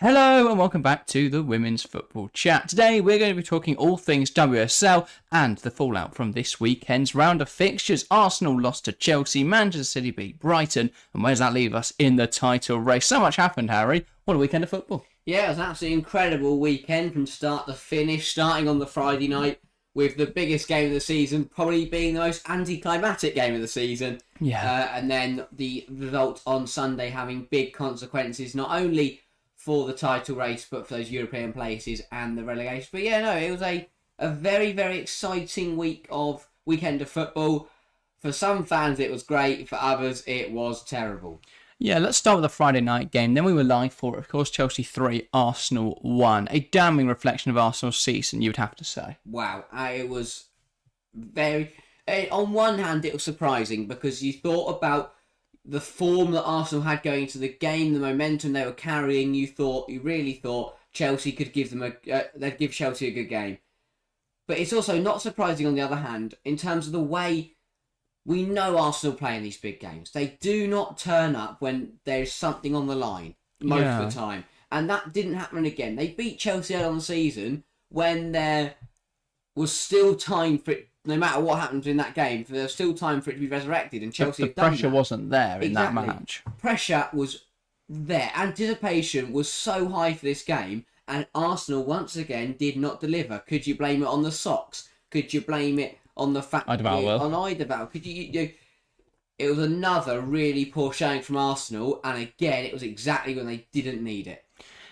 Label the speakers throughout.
Speaker 1: Hello and welcome back to the Women's Football Chat. Today we're going to be talking all things WSL and the fallout from this weekend's round of fixtures. Arsenal lost to Chelsea, Manchester City beat Brighton, and where does that leave us in the title race? So much happened, Harry. What a weekend of football.
Speaker 2: Yeah, it was an absolutely incredible weekend from start to finish, starting on the Friday night with the biggest game of the season, probably being the most anticlimactic game of the season.
Speaker 1: Yeah.
Speaker 2: And then the result on Sunday having big consequences, not only for the title race, but for those European places and the relegation. But yeah, no, it was a very, very exciting weekend of football. For some fans, it was great. For others, it was terrible.
Speaker 1: Yeah, let's start with the Friday night game. Then we were live for it. Of course, Chelsea 3, Arsenal 1. A damning reflection of Arsenal's season, you would have to say.
Speaker 2: Wow, it was very... On one hand, it was surprising because you thought about the form that Arsenal had going into the game, the momentum they were carrying. You really thought Chelsea could give them they'd give Chelsea a good game. But it's also not surprising on the other hand, in terms of the way we know Arsenal play in these big games. They do not turn up when there's something on the line most of the time. And that didn't happen again. They beat Chelsea early on the season when there was still time for it. No matter what happened in that game, there was still time for it to be resurrected, and Chelsea
Speaker 1: The pressure wasn't there in that match.
Speaker 2: Pressure was there. Anticipation was so high for this game, and Arsenal once again did not deliver. Could you blame it on the socks? Could you blame it on the fact on Eidevall? Could you? It was another really poor showing from Arsenal, and again, it was exactly when they didn't need it.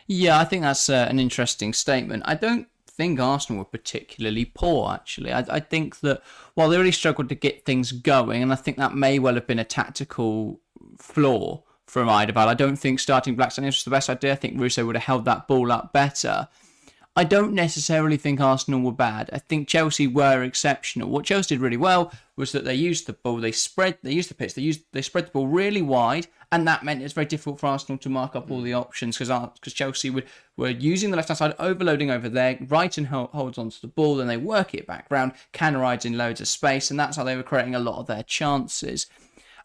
Speaker 1: Yeah, I think that's an interesting statement. I don't think Arsenal were particularly poor, actually. I think that while they really struggled to get things going, and I think that may well have been a tactical flaw from Eidevall. I don't think starting Blackstone was the best idea. I think Russo would have held that ball up better. I don't necessarily think Arsenal were bad. I think Chelsea were exceptional. What Chelsea did really well was that they used the ball, they used the pitch, they spread the ball really wide, and that meant it's very difficult for Arsenal to mark up all the options because Chelsea were using the left-hand side, overloading over there. Brighton holds onto the ball, then they work it back round, Canarides in loads of space, and that's how they were creating a lot of their chances.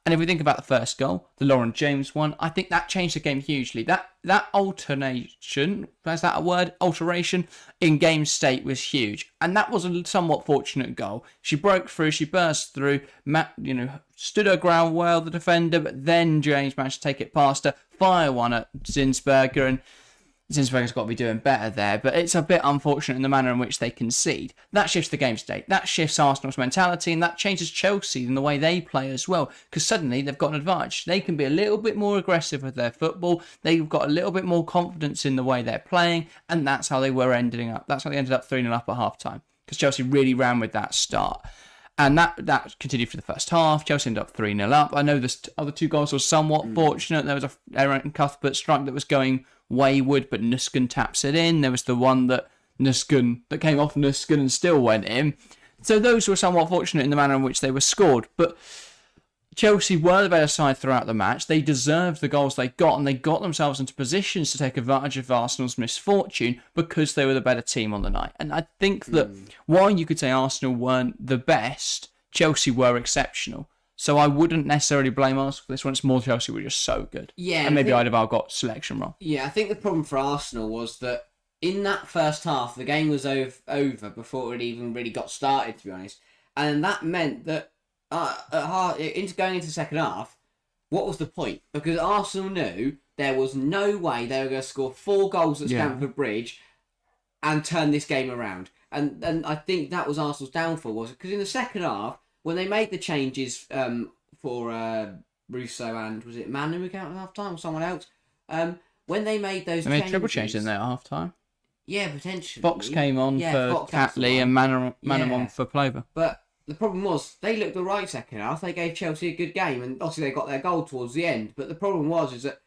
Speaker 1: And if we think about the first goal, the Lauren James one, I think that changed the game hugely. That alternation, is that a word? Alteration in game state was huge. And that was a somewhat fortunate goal. She broke through, she burst through, stood her ground well, the defender, but then James managed to take it past her, fire one at Zinsberger, and Zinsberger's got to be doing better there, but it's a bit unfortunate in the manner in which they concede. That shifts the game state, that shifts Arsenal's mentality, and that changes Chelsea in the way they play as well, because suddenly they've got an advantage. They can be a little bit more aggressive with their football, they've got a little bit more confidence in the way they're playing, and that's how they were ending up. That's how they ended up 3-0 up at half-time, because Chelsea really ran with that start. And that continued for the first half. Chelsea ended up 3-0 up. I know the other two goals were somewhat fortunate. There was a Aaron Cuthbert strike that was going wayward, but Nusken taps it in. There was the one that came off Nusken and still went in. So those were somewhat fortunate in the manner in which they were scored. But Chelsea were the better side throughout the match. They deserved the goals they got, and they got themselves into positions to take advantage of Arsenal's misfortune because they were the better team on the night. And I think that while you could say Arsenal weren't the best, Chelsea were exceptional. So I wouldn't necessarily blame Arsenal for this one. It's more Chelsea were just so good.
Speaker 2: Yeah,
Speaker 1: and maybe Eidevall got selection wrong.
Speaker 2: Yeah, I think the problem for Arsenal was that in that first half, the game was over before it even really got started, to be honest. And that meant that going into the second half, what was the point? Because Arsenal knew there was no way they were going to score 4 goals at Stamford Bridge and turn this game around. And I think that was Arsenal's downfall, was it? Because in the second half, when they made the changes for Russo and, was it Manu who came out at half-time or someone else? When they made those changes...
Speaker 1: They made triple changes in there at half-time.
Speaker 2: Yeah, potentially.
Speaker 1: Fox came on for Catley and Manu on for Plover.
Speaker 2: But the problem was, they looked all right second half. They gave Chelsea a good game, and obviously they got their goal towards the end. But the problem is that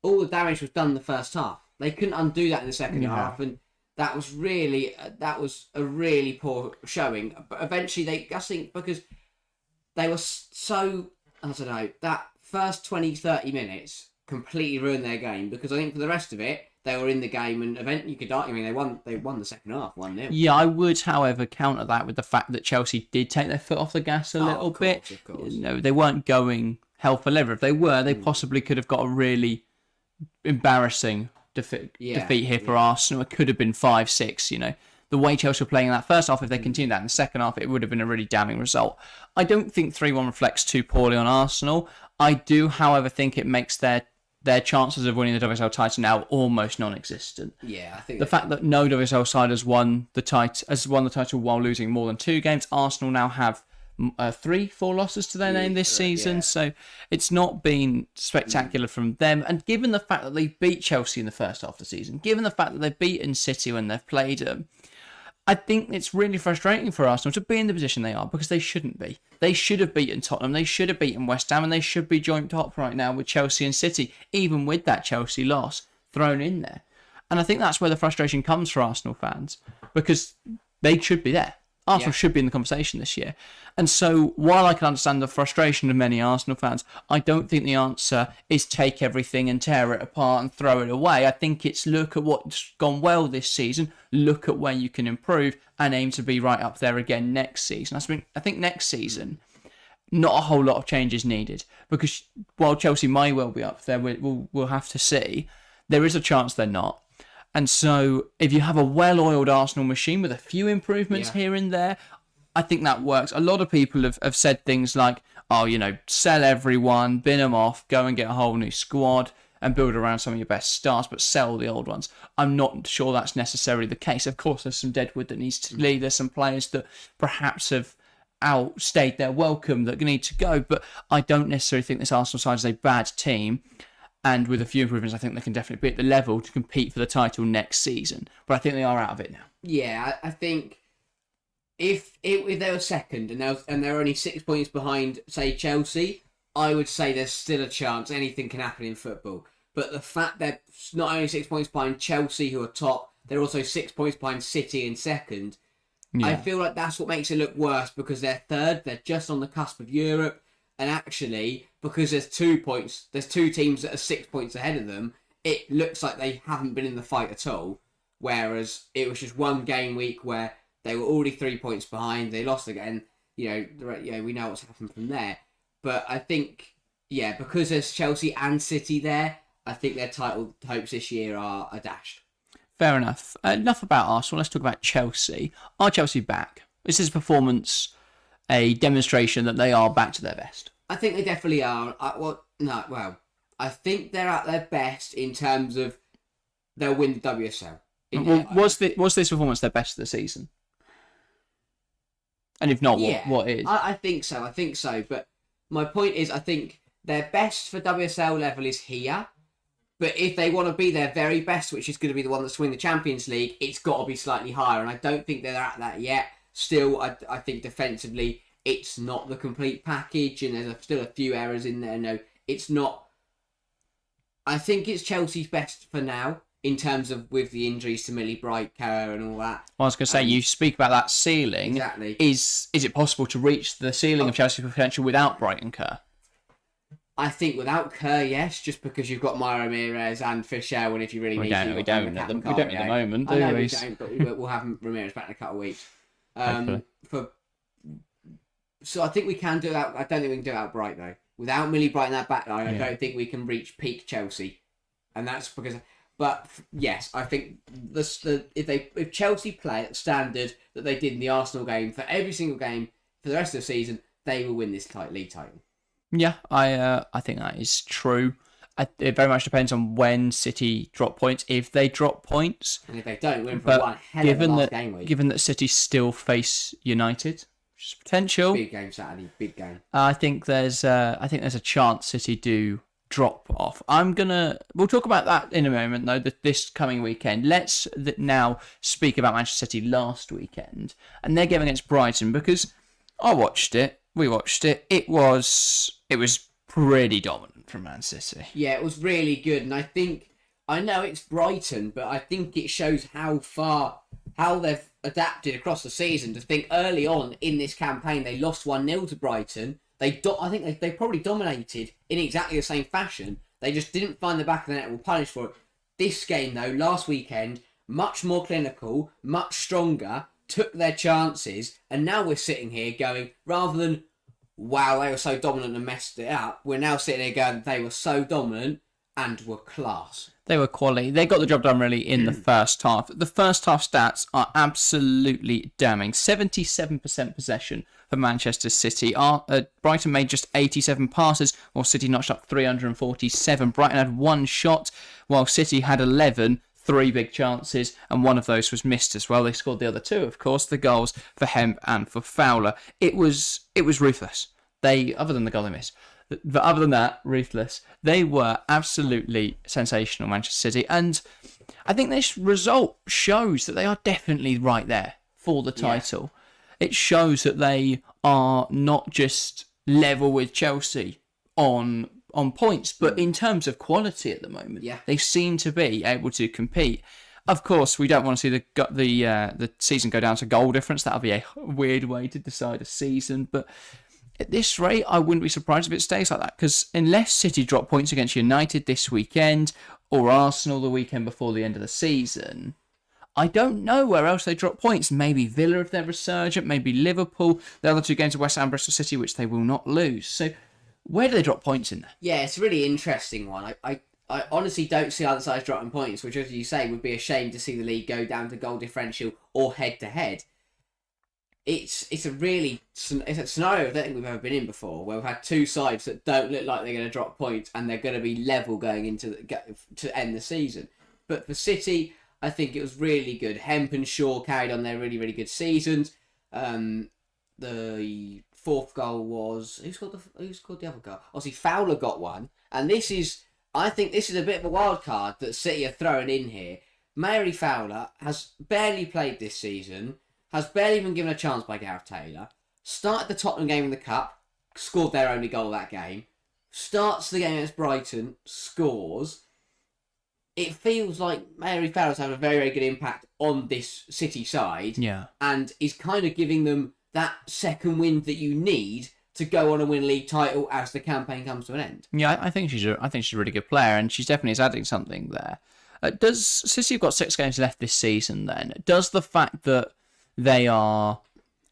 Speaker 2: all the damage was done in the first half. They couldn't undo that in the second half, and that was a really poor showing. But eventually, I think because they were so, I don't know, that first 20, 30 minutes completely ruined their game, because I think for the rest of it, they were in the game, and eventually you could argue, they won the second half, 1-0.
Speaker 1: Yeah, I would, however, counter that with the fact that Chelsea did take their foot off the gas a little bit.
Speaker 2: Of course.
Speaker 1: They weren't going hell for leather. If they were, they possibly could have got a really embarrassing defeat here for Arsenal. It could have been 5-6, The way Chelsea were playing in that first half, if they continued that in the second half, it would have been a really damning result. I don't think 3-1 reflects too poorly on Arsenal. I do, however, think it makes their chances of winning the WSL title now almost non-existent.
Speaker 2: Yeah, I think
Speaker 1: the fact that no WSL side has won the title while losing more than 2 games. Arsenal now have 4 losses to their name this season, so it's not been spectacular from them. And given the fact that they beat Chelsea in the first half of the season, given the fact that they've beaten City when they've played them, I think it's really frustrating for Arsenal to be in the position they are, because they shouldn't be. They should have beaten Tottenham, they should have beaten West Ham, and they should be joint top right now with Chelsea and City, even with that Chelsea loss thrown in there. And I think that's where the frustration comes for Arsenal fans, because they should be there. Arsenal should be in the conversation this year. And so, while I can understand the frustration of many Arsenal fans, I don't think the answer is take everything and tear it apart and throw it away. I think it's look at what's gone well this season, look at where you can improve, and aim to be right up there again next season. I think next season, not a whole lot of change is needed, because while Chelsea may well be up there, we'll have to see. There is a chance they're not. And so, if you have a well-oiled Arsenal machine with a few improvements here and there, I think that works. A lot of people have said things like, sell everyone, bin them off, go and get a whole new squad and build around some of your best stars, but sell the old ones. I'm not sure that's necessarily the case. Of course, there's some deadwood that needs to leave. There's some players that perhaps have outstayed their welcome that need to go, but I don't necessarily think this Arsenal side is a bad team. And with a few improvements, I think they can definitely be at the level to compete for the title next season. But I think they are out of it now.
Speaker 2: Yeah, I think if they were second and they're only 6 points behind, say, Chelsea, I would say there's still a chance. Anything can happen in football. But the fact they're not only 6 points behind Chelsea, who are top, they're also 6 points behind City in second. Yeah. I feel like that's what makes it look worse, because they're third, they're just on the cusp of Europe. And actually, because there's 2 teams that are 6 points ahead of them, it looks like they haven't been in the fight at all. Whereas it was just one game week where they were already 3 points behind, they lost again. We know what's happened from there. But I think, because there's Chelsea and City there, I think their title hopes this year are dashed.
Speaker 1: Fair enough. Enough about Arsenal. Let's talk about Chelsea. Are Chelsea back? Is this performance a demonstration that they are back to their best?
Speaker 2: I think they definitely are. I think they're at their best in terms of they'll win the WSL.
Speaker 1: Was this performance their best of the season? And if not, what is?
Speaker 2: I think so. But my point is, I think their best for WSL level is here. But if they want to be their very best, which is going to be the one that's winning the Champions League, it's got to be slightly higher. And I don't think they're at that yet. Still, I think defensively, it's not the complete package, and there's still a few errors in there. No, it's not. I think it's Chelsea's best for now, in terms of with the injuries to Millie Bright, Kerr, and all that.
Speaker 1: Well, I was going to say, you speak about that ceiling.
Speaker 2: Exactly.
Speaker 1: Is it possible to reach the ceiling of Chelsea's potential without Bright and Kerr?
Speaker 2: I think without Kerr, yes, just because you've got Myra Ramirez and Fisher, and if you really need to.
Speaker 1: We don't at the moment, do we?
Speaker 2: We don't, but we'll have Ramirez back in a couple of weeks. So I think we can do that. I don't think we can do it without Bright, though. Without Millie Bright in that back line, I don't think we can reach peak Chelsea, and that's because. But yes, I think if Chelsea play at the standard that they did in the Arsenal game for every single game for the rest of the season, they will win this league title.
Speaker 1: Yeah, I think that is true. It very much depends on when City drop points. If they drop points,
Speaker 2: and if they don't, win for one hell of a last game week.
Speaker 1: Given that City still face United, which is potential.
Speaker 2: Big game Saturday, big game.
Speaker 1: I think there's a chance City do drop off. We'll talk about that in a moment, though. This coming weekend, let's now speak about Manchester City last weekend and their game against Brighton, because I watched it. We watched it. It was pretty dominant from Man City.
Speaker 2: Yeah, it was really good, and I know it's Brighton, but I think it shows how they've adapted across the season. To think early on in this campaign they lost 1-0 to Brighton. I think they probably dominated in exactly the same fashion. They just didn't find the back of the net and were punished for it. This game, though, last weekend, much more clinical, much stronger, took their chances, and now we're sitting here going, rather than, wow, they were so dominant and messed it up, we're now sitting here going, they were so dominant and were class.
Speaker 1: They were quality. They got the job done really in the first half. The first half stats are absolutely damning. 77% possession for Manchester City. Brighton made just 87 passes, while City notched up 347. Brighton had one shot, while City had 11. 3 big chances, and one of those was missed as well. They scored the other 2, of course, the goals for Hemp and for Fowler. It was ruthless. Other than the goal they missed, but other than that, ruthless. They were absolutely sensational, Manchester City, and I think this result shows that they are definitely right there for the title. Yeah. It shows that they are not just level with Chelsea on points, but in terms of quality at the moment, they seem to be able to compete. Of course, we don't want to see the season go down to goal difference. That would be a weird way to decide a season, but at this rate, I wouldn't be surprised if it stays like that, because unless City drop points against United this weekend or Arsenal the weekend before the end of the season, I don't know where else they drop points. Maybe Villa if they're resurgent, maybe Liverpool. The other 2 games are West Ham and Bristol City, which they will not lose. So where do they drop points in there?
Speaker 2: Yeah, it's a really interesting one. I honestly don't see other sides dropping points, which, as you say, would be a shame to see the league go down to goal differential or head-to-head. It's a scenario I don't think we've ever been in before, where we've had 2 sides that don't look like they're going to drop points and they're going to be level going into to end the season. But for City, I think it was really good. Hemp and Shaw carried on their really, really good seasons. The 4th goal was who scored the other goal? Obviously, Fowler got one, and I think this is a bit of a wild card that City are throwing in here. Mary Fowler has barely played this season, has barely been given a chance by Gareth Taylor. Started the Tottenham game in the Cup, scored their only goal that game. Starts the game against Brighton, scores. It feels like Mary Fowler's having a very, very good impact on this City side, and is kind of giving them that second wind that you need to go on and win a league title as the campaign comes to an end.
Speaker 1: Yeah, I think she's a really good player, and she's definitely adding something there. Does City have got 6 games left this season? Then does the fact that they are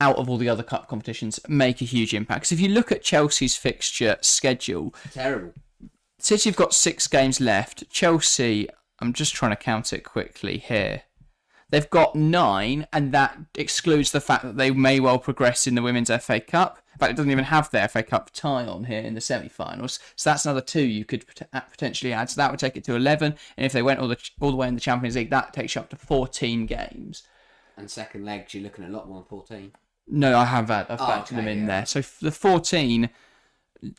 Speaker 1: out of all the other cup competitions make a huge impact? Because if you look at Chelsea's fixture schedule,
Speaker 2: terrible.
Speaker 1: City have got 6 games left. Chelsea, I'm just trying to count it quickly here. They've got 9, and that excludes the fact that they may well progress in the Women's FA Cup. In fact, it doesn't even have their FA Cup tie on here in the semi-finals. So that's another 2 you could potentially add. So that would take it to 11. And if they went all the way in the Champions League, that takes you up to 14 games.
Speaker 2: And second legs, you're looking at a lot more than 14.
Speaker 1: No, I've factored them in there. So for the 14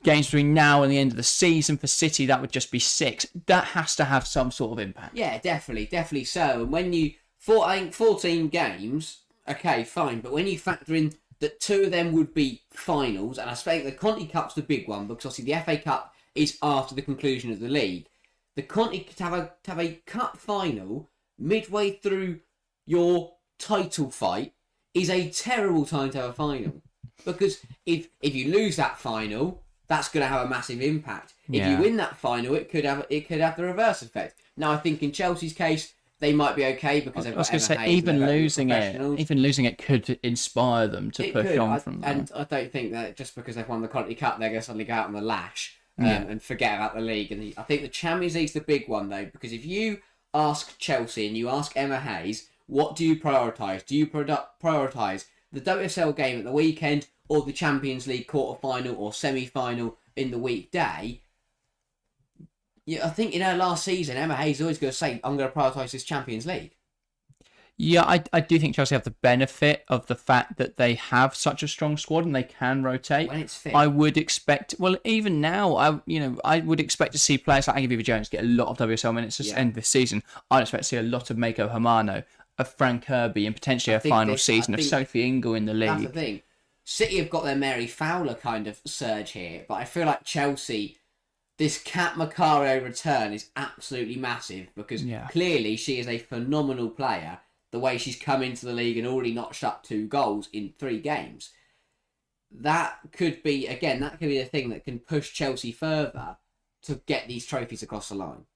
Speaker 1: games between now and the end of the season for City, that would just be 6. That has to have some sort of impact.
Speaker 2: Yeah, definitely so. And when I think 14 games, okay, fine. But when you factor in that 2 of them would be finals, and I think the Conti Cup's the big one, because obviously the FA Cup is after the conclusion of the league. The Conti to have a cup final midway through your title fight is a terrible time to have a final, because if you lose that final, that's going to have a massive impact. If you win that final, it could have the reverse effect. Now, I think in Chelsea's case, they might be okay because they've got Emma Hayes,
Speaker 1: even losing it could inspire them to push on from there.
Speaker 2: And I don't think that just because they've won the Conti Cup, they're going to suddenly go out on the lash and forget about the league. And I think the Champions League's the big one, though, because if you ask Chelsea and you ask Emma Hayes, what do you prioritise? Do you prioritise the WSL game at the weekend or the Champions League quarter-final or semi-final in the weekday? Yeah, I think in her last season, Emma Hayes is always going to say, I'm going to prioritise this Champions League.
Speaker 1: Yeah, I do think Chelsea have the benefit of the fact that they have such a strong squad and they can rotate.
Speaker 2: When it's fit.
Speaker 1: I would expect, well, even now, I would expect to see players like Aggie Jones get a lot of WSL minutes at the end of this season. I'd expect to see a lot of Mako Hamano, of Frank Kirby, and potentially a final season of Sophie Ingle in the league.
Speaker 2: That's the thing. City have got their Mary Fowler kind of surge here, but I feel like Chelsea, this Kat Macario return is absolutely massive, because clearly she is a phenomenal player. The way she's come into the league and already notched up 2 goals in 3 games. That could be the thing that can push Chelsea further to get these trophies across the line.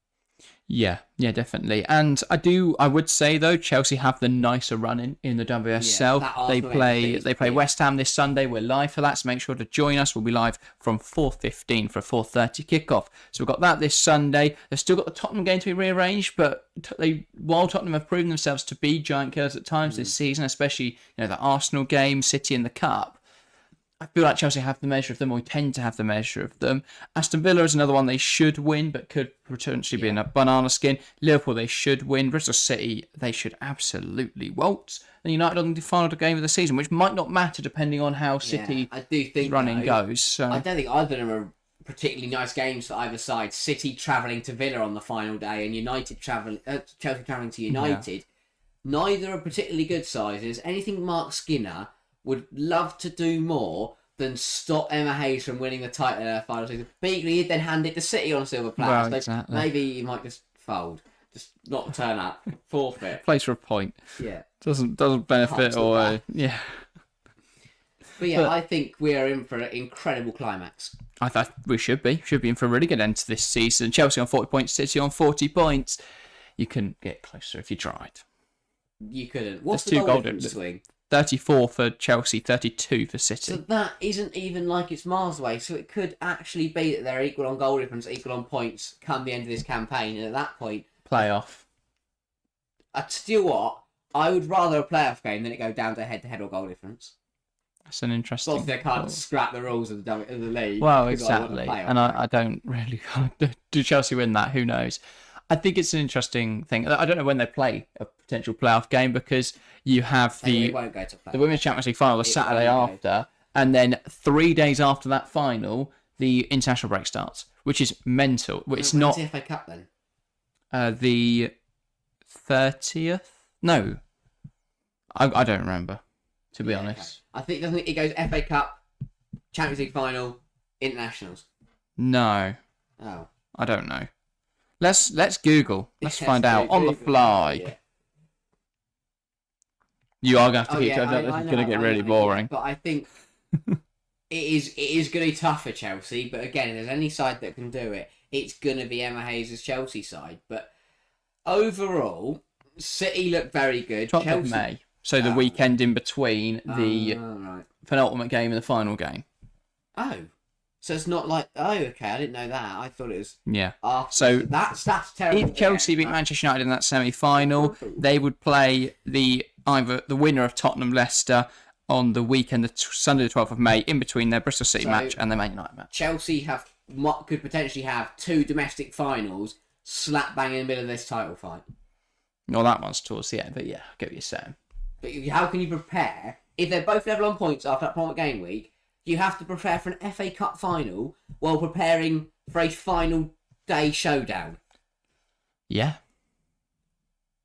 Speaker 1: Yeah, definitely. And I would say though, Chelsea have the nicer run in the WSL.
Speaker 2: that
Speaker 1: They
Speaker 2: Arsenal
Speaker 1: play
Speaker 2: exit is
Speaker 1: West Ham this Sunday. We're live for that, so make sure to join us. We'll be live from 4:15 for a 4:30 kickoff. So we've got that this Sunday. They've still got the Tottenham game to be rearranged, but while Tottenham have proven themselves to be giant killers at times this season, especially the Arsenal game, City in the Cup, I feel like Chelsea have the measure of them, or we tend to have the measure of them. Aston Villa is another one they should win, but could potentially be in a banana skin. Liverpool, they should win. Bristol City, they should absolutely waltz. And United on the final game of the season, which might not matter depending on how City's running goes. So.
Speaker 2: I don't think either of them are particularly nice games for either side. City travelling to Villa on the final day, and Chelsea travelling to United. Yeah. Neither are particularly good sizes. Anything Mark Skinner would love to do more than stop Emma Hayes from winning the title in her final season. But equally, he'd then hand it to City on a silver platter.
Speaker 1: Well,
Speaker 2: so
Speaker 1: exactly.
Speaker 2: Maybe he might just fold. Just not turn up. Forfeit.
Speaker 1: Plays for a point.
Speaker 2: Yeah.
Speaker 1: Doesn't benefit or... yeah.
Speaker 2: But yeah, I think we are in for an incredible climax.
Speaker 1: I thought we should be. Should be in for a really good end to this season. Chelsea on 40 points, City on 40 points. You can get closer if you tried.
Speaker 2: You couldn't. What's the goal difference swing?
Speaker 1: 34 for Chelsea, 32 for City.
Speaker 2: So that isn't even like it's miles away. So it could actually be that they're equal on goal difference, equal on points come the end of this campaign. And at that point...
Speaker 1: Playoff.
Speaker 2: Still what? I would rather a playoff game than it go down to head-to-head or goal difference.
Speaker 1: That's an interesting...
Speaker 2: Obviously, I can't scrap the rules of the league.
Speaker 1: Well, exactly. And I don't really... Do Chelsea win that? Who knows? I think it's an interesting thing. I don't know when they play a potential playoff game because you have the Women's Champions League final the Saturday after, and then 3 days after that final, the international break starts, which is mental. It's not
Speaker 2: the FA Cup then.
Speaker 1: The 30th? No, I don't remember. To be honest,
Speaker 2: okay. I think doesn't it goes FA Cup, Champions League final, internationals.
Speaker 1: No.
Speaker 2: Oh.
Speaker 1: I don't know. Let's Google. Let's find out on the fly. Yeah. You are going to have to keep going. This is going to get really boring.
Speaker 2: But I think it is going to be tough for Chelsea. But again, if there's any side that can do it, it's going to be Emma Hayes' Chelsea side. But overall, City look very good.
Speaker 1: 12th of May. So the weekend in between the penultimate game and the final game.
Speaker 2: Oh. So it's not like, okay, I didn't know that. I thought it was...
Speaker 1: Yeah.
Speaker 2: After.
Speaker 1: So
Speaker 2: that's terrible.
Speaker 1: If Chelsea beat Manchester United in that semi-final, they would play either the winner of Tottenham-Leicester on the weekend, Sunday the 12th of May, in between their Bristol City match and their Man United match.
Speaker 2: Chelsea could potentially have 2 domestic finals slap bang in the middle of this title fight.
Speaker 1: Well, that one's towards the end, but yeah, I get what you're saying.
Speaker 2: But how can you prepare? If they're both level on points after that penultimate game week, you have to prepare for an FA Cup final while preparing for a final day showdown.
Speaker 1: Yeah.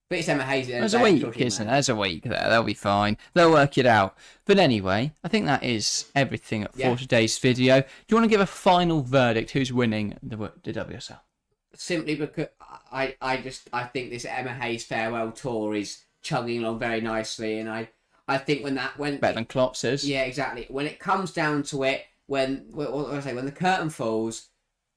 Speaker 2: But it's Emma Hayes.
Speaker 1: There's a week, isn't there? There's a week there. They'll be fine. They'll work it out. But anyway, I think that is everything for today's video. Do you want to give a final verdict? Who's winning the WSL?
Speaker 2: Simply because I think this Emma Hayes farewell tour is chugging along very nicely, and I think when
Speaker 1: better than Klopp says.
Speaker 2: Yeah, exactly. When it comes down to it, when the curtain falls,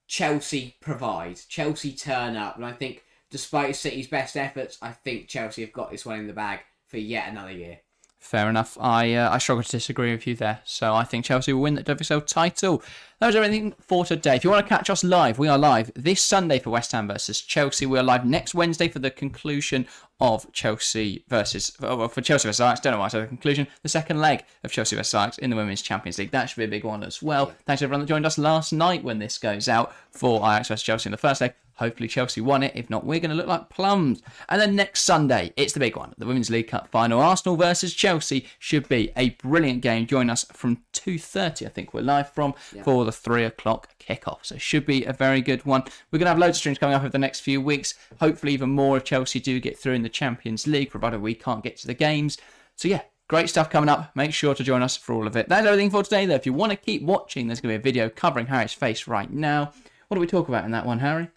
Speaker 2: Chelsea provides. Chelsea turn up, and I think despite City's best efforts, I think Chelsea have got this one in the bag for yet another year.
Speaker 1: Fair enough. I struggle to disagree with you there. So I think Chelsea will win the WSL title. That was everything for today. If you want to catch us live, we are live this Sunday for West Ham versus Chelsea. We are live next Wednesday for the conclusion of Chelsea versus Ajax. Don't know why I said the conclusion. The second leg of Chelsea versus Ajax in the Women's Champions League. That should be a big one as well. Thanks to everyone that joined us last night when this goes out for Ajax versus Chelsea in the first leg. Hopefully Chelsea won it. If not, we're going to look like plums. And then next Sunday, it's the big one. The Women's League Cup Final. Arsenal versus Chelsea should be a brilliant game. Join us from 2:30, I think we're live from, for the 3 o'clock kickoff. So it should be a very good one. We're going to have loads of streams coming up over the next few weeks. Hopefully even more if Chelsea do get through in the Champions League, provided we can't get to the games. So yeah, great stuff coming up. Make sure to join us for all of it. That's everything for today, though. If you want to keep watching, there's going to be a video covering Harry's face right now. What do we talk about in that one, Harry?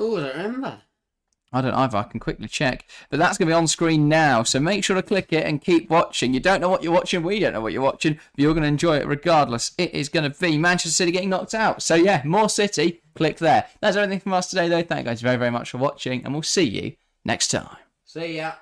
Speaker 2: Oh, I don't remember.
Speaker 1: I don't either. I can quickly check. But that's going to be on screen now. So make sure to click it and keep watching. You don't know what you're watching. We don't know what you're watching. But you're going to enjoy it regardless. It is going to be Manchester City getting knocked out. So yeah, more City. Click there. That's everything from us today though. Thank you guys very, very much for watching. And we'll see you next time.
Speaker 2: See ya.